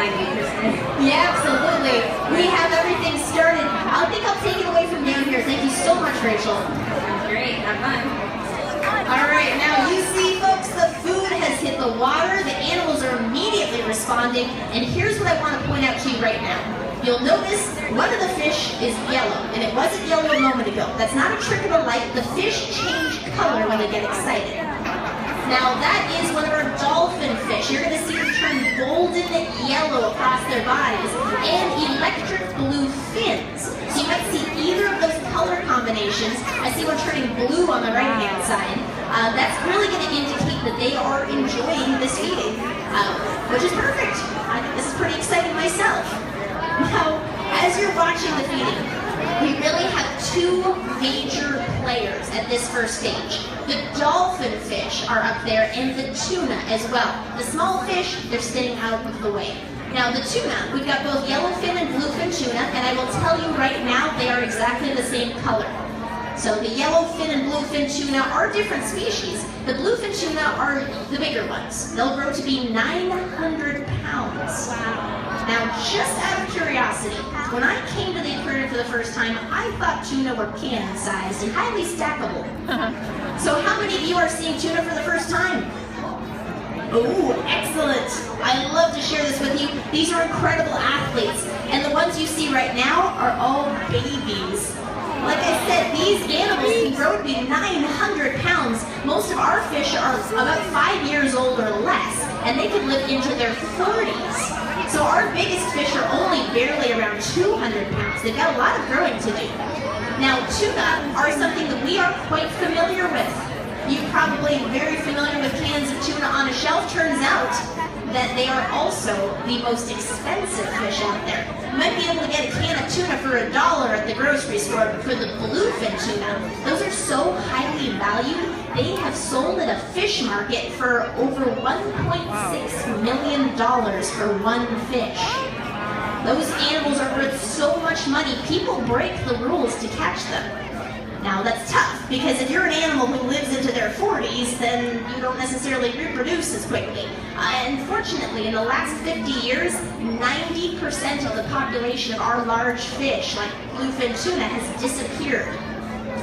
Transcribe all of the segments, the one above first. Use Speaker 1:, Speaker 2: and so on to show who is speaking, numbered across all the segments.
Speaker 1: behind me, Kristen.
Speaker 2: Yeah, absolutely. We have everything started. I think I'll take it away from down here. Thank you so much, Rachel.
Speaker 1: Sounds great. Have fun.
Speaker 2: All right, now you see, folks, the food has hit the water. The animals are immediately responding. And here's what I want to point out to you right now. You'll notice one of the fish is yellow, and it wasn't yellow a moment ago. That's not a trick of the light. The fish change color when they get excited. Now that is one of our dolphin fish. You're going to see them turn golden yellow across their bodies and electric blue fins. So you might see either of those color combinations. I see one turning blue on the right-hand side. That's really going to indicate that they are enjoying this feeding, which is perfect. I think this is pretty exciting myself. Now, as you're watching the feeding, we really have two major players at this first stage. The dolphin fish are up there and the tuna as well. The small fish, they're staying out of the way. Now the tuna, we've got both yellowfin and bluefin tuna, and I will tell you right now, they are exactly the same color. So the yellowfin and bluefin tuna are different species. The bluefin tuna are the bigger ones. They'll grow to be 900 pounds.
Speaker 1: Wow.
Speaker 2: Now, just out of curiosity, when I came to the aquarium for the first time, I thought tuna were can-sized and highly stackable. So how many of you are seeing tuna for the first time? Oh, excellent. I love to share this with you. These are incredible athletes, and the ones you see right now are all babies. Like I said, these animals can grow to be 900 pounds. Most of our fish are about 5 years old or less, and they can live into their 40s. So our biggest fish are only barely around 200 pounds. They've got a lot of growing to do. Now, tuna are something that we are quite familiar with. You're probably very familiar with cans of tuna on a shelf. Turns out that they are also the most expensive fish out there. You might be able to get a can of tuna for $1 at the grocery store, but for the bluefin tuna, those are so highly valued, they have sold at a fish market for over $1.6 million for one fish. Those animals are worth so much money, people break the rules to catch them. Now that's tough, because if you're an animal who lives into their 40s, then you don't necessarily reproduce as quickly. Unfortunately, in the last 50 years, 90% of the population of our large fish, like bluefin tuna, has disappeared.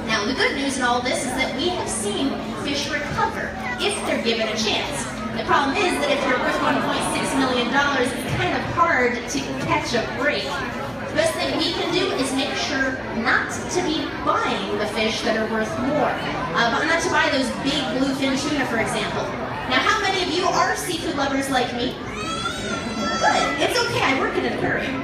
Speaker 2: Now the good news in all this is that we have seen fish recover if they're given a chance. The problem is that if you're worth $1.6 million, it's kind of hard to catch a break. The best thing we can do is make sure not to be buying the fish that are worth more. Not to buy those big bluefin tuna, for example. Now, how many of you are seafood lovers like me? Good. It's okay. I work in an aquarium.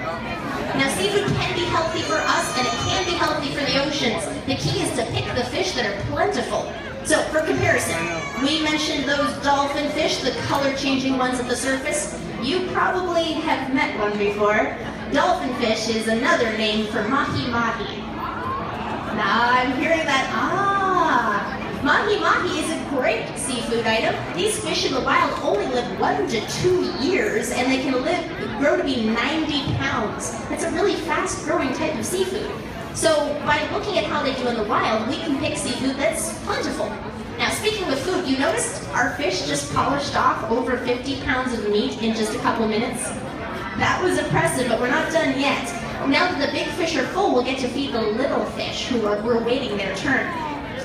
Speaker 2: Now, seafood can be healthy for us, and it can be healthy for the oceans. The key is to pick the fish that are plentiful. So, for comparison, we mentioned those dolphin fish, the color-changing ones at the surface. You probably have met one before. Dolphin fish is another name for mahi-mahi. Now I'm hearing that, mahi-mahi is a great seafood item. These fish in the wild only live 1 to 2 years, and they can grow to be 90 pounds. That's a really fast-growing type of seafood. So by looking at how they do in the wild, we can pick seafood that's plentiful. Now, speaking of food, you noticed our fish just polished off over 50 pounds of meat in just a couple minutes? That was impressive, but we're not done yet. Now that the big fish are full, we'll get to feed the little fish who are waiting their turn.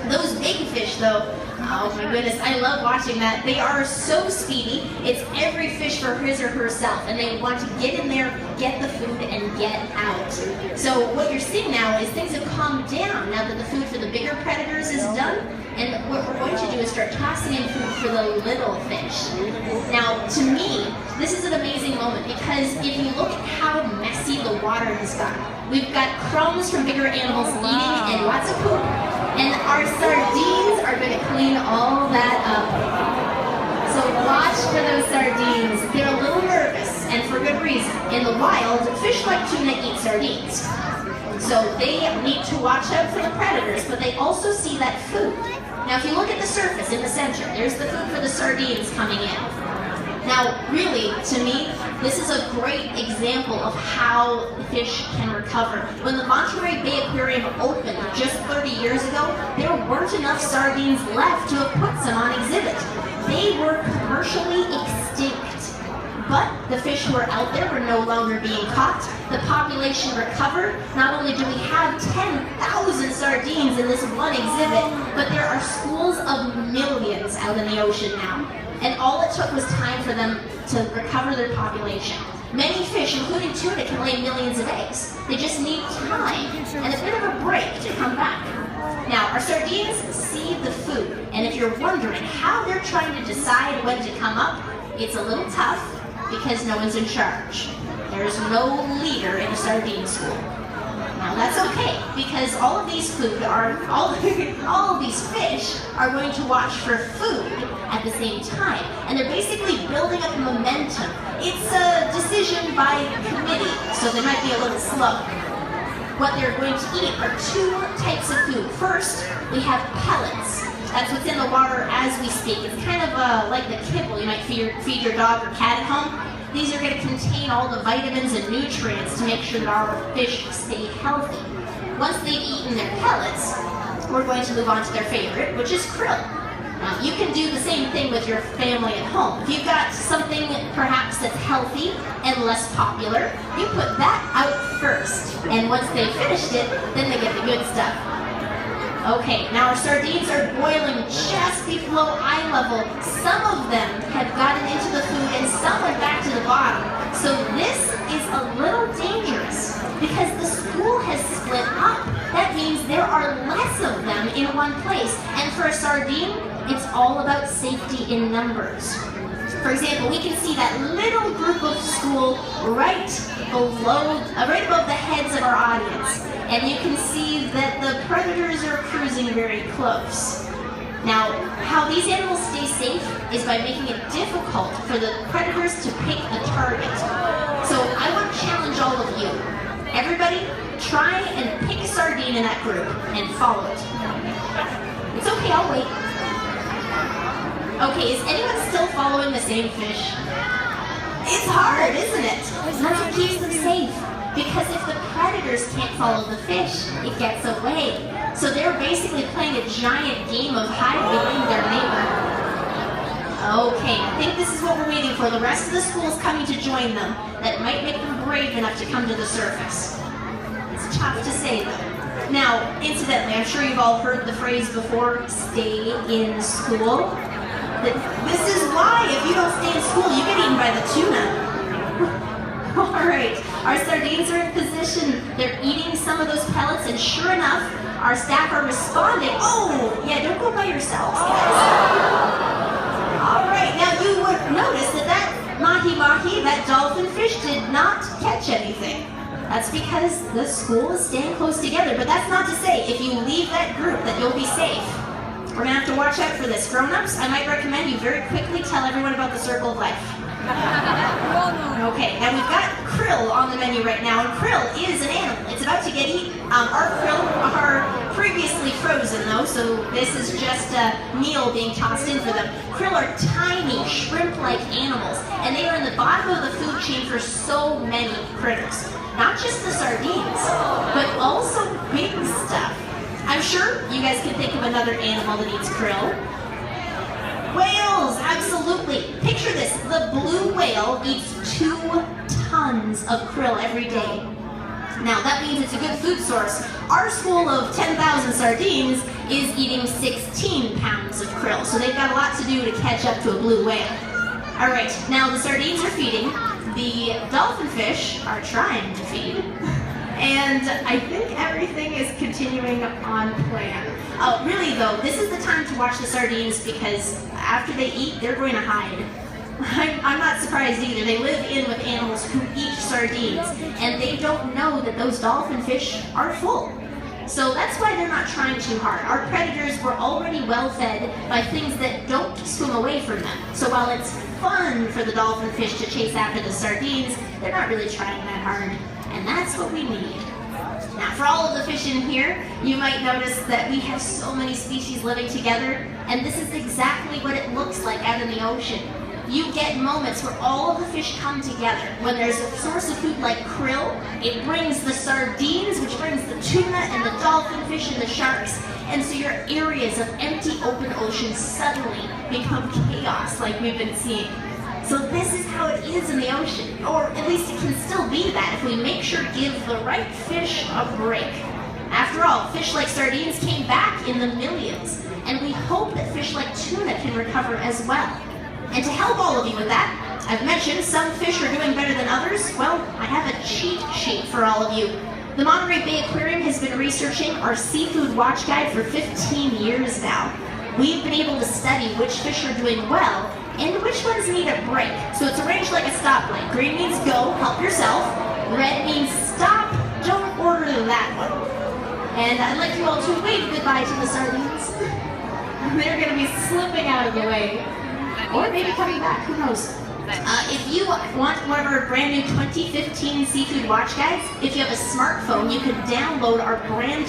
Speaker 2: Those big fish, though, oh my goodness, I love watching that. They are so speedy. It's every fish for his or herself, and they want to get in there, get the food, and get out. So what you're seeing now is things have calmed down now that the food for the bigger predators is done, and what we're going to do is start tossing in food for the little fish. Now, to me, this is an amazing moment, because if you look at how messy the water has gotten, we've got crumbs from bigger animals eating and lots of poop. And our sardines are going to clean all that up. So watch for those sardines. They're a little nervous, and for good reason. In the wild, fish like tuna eat sardines. So they need to watch out for the predators, but they also see that food. Now if you look at the surface in the center, there's the food for the sardines coming in. Now, really, to me, this is a great example of how fish can recover. When the Monterey Bay Aquarium opened just 30 years ago, there weren't enough sardines left to have put some on exhibit. They were commercially extinct. But the fish who are out there were no longer being caught. The population recovered. Not only do we have 10,000 sardines in this one exhibit, but there are schools of millions out in the ocean now. And all it took was time for them to recover their population. Many fish, including tuna, can lay millions of eggs. They just need time and a bit of a break to come back. Now, our sardines see the food, and if you're wondering how they're trying to decide when to come up, it's a little tough because no one's in charge. There's no leader in a sardine school. Now that's okay, because all of these fish are going to watch for food at the same time, and they're basically building up momentum. It's a decision by committee, so they might be a little slow. What they're going to eat are two types of food. First, we have pellets. That's what's in the water as we speak. It's kind of like the kibble you might feed your dog or cat at home. These are going to contain all the vitamins and nutrients to make sure that our fish stay healthy. Once they've eaten their pellets, we're going to move on to their favorite, which is krill. Now, you can do the same thing with your family at home. If you've got something perhaps that's healthy and less popular, you put that out first. And once they've finished it, then they get the good stuff. Okay, now our sardines are boiling just below eye level. Some of them have gotten into the food and some went back to the bottom. So this is a little dangerous because the school has split up. That means there are less of them in one place. And for a sardine, it's all about safety in numbers. For example, we can see that little group of school right above the heads of our audience. And you can see that the predators are cruising very close. Now, how these animals stay safe is by making it difficult for the predators to pick a target. So I want to challenge all of you. Everybody, try and pick a sardine in that group and follow it. It's okay, I'll wait. Okay, is anyone still following the same fish? It's hard, isn't it? That's what keeps them safe. Because if the predators can't follow the fish, it gets away. So they're basically playing a giant game of hide behind their neighbor. Okay, I think this is what we're waiting for. The rest of the school is coming to join them. That might make them brave enough to come to the surface. It's tough to say though. Now, incidentally, I'm sure you've all heard the phrase before, stay in school. This is why if you don't stay in school, you get eaten by the tuna. Alright, our sardines are in position. They're eating some of those pellets, and sure enough, our staff are responding. Oh, yeah, don't go by yourselves, guys. Alright, now you would notice that mahi-mahi, that dolphin fish, did not catch anything. That's because the school is staying close together, but that's not to say if you leave that group that you'll be safe. We're going to have to watch out for this. Grown-ups, I might recommend you very quickly tell everyone about the circle of life. Okay, now we've got krill on the menu right now, and krill is an animal. It's about to get eaten. Our krill are previously frozen though, so this is just a meal being tossed in for them. Krill are tiny, shrimp-like animals, and they are in the bottom of the food chain for so many critters. Not just the sardines, but also big stuff. I'm sure you guys can think of another animal that eats krill. Whales, absolutely. Picture this, the blue whale eats 2 tons of krill every day. Now that means it's a good food source. Our school of 10,000 sardines is eating 16 pounds of krill, so they've got a lot to do to catch up to a blue whale. Alright, now the sardines are feeding, the dolphin fish are trying to feed, and I think everything is continuing on plan. Really though, this is the time to watch the sardines because after they eat, they're going to hide. I'm not surprised either. They live in with animals who eat sardines, and they don't know that those dolphin fish are full. So that's why they're not trying too hard. Our predators were already well fed by things that don't swim away from them. So while it's fun for the dolphin fish to chase after the sardines, they're not really trying that hard. And that's what we need. Now, for all of the fish in here, you might notice that we have so many species living together, and this is exactly what it looks like out in the ocean. You get moments where all of the fish come together. When there's a source of food like krill, it brings the sardines, which brings the tuna and the dolphin fish and the sharks, and so your areas of empty open ocean suddenly become chaos like we've been seeing. So this is how it is in the ocean, or at least it can still be that if we make sure to give the right fish a break. After all, fish like sardines came back in the millions, and we hope that fish like tuna can recover as well. And to help all of you with that, I've mentioned some fish are doing better than others. Well, I have a cheat sheet for all of you. The Monterey Bay Aquarium has been researching our seafood watch guide for 15 years now. We've been able to study which fish are doing well and which ones need a break. So it's arranged like a stoplight. Green means go, help yourself. Red means stop, don't order that one. And I'd like you all to wave goodbye to the sardines. They're going to be slipping out of the way. Or maybe coming back, who knows? If you want one of our brand new 2015 seafood watch guides, if you have a smartphone, you can download our brand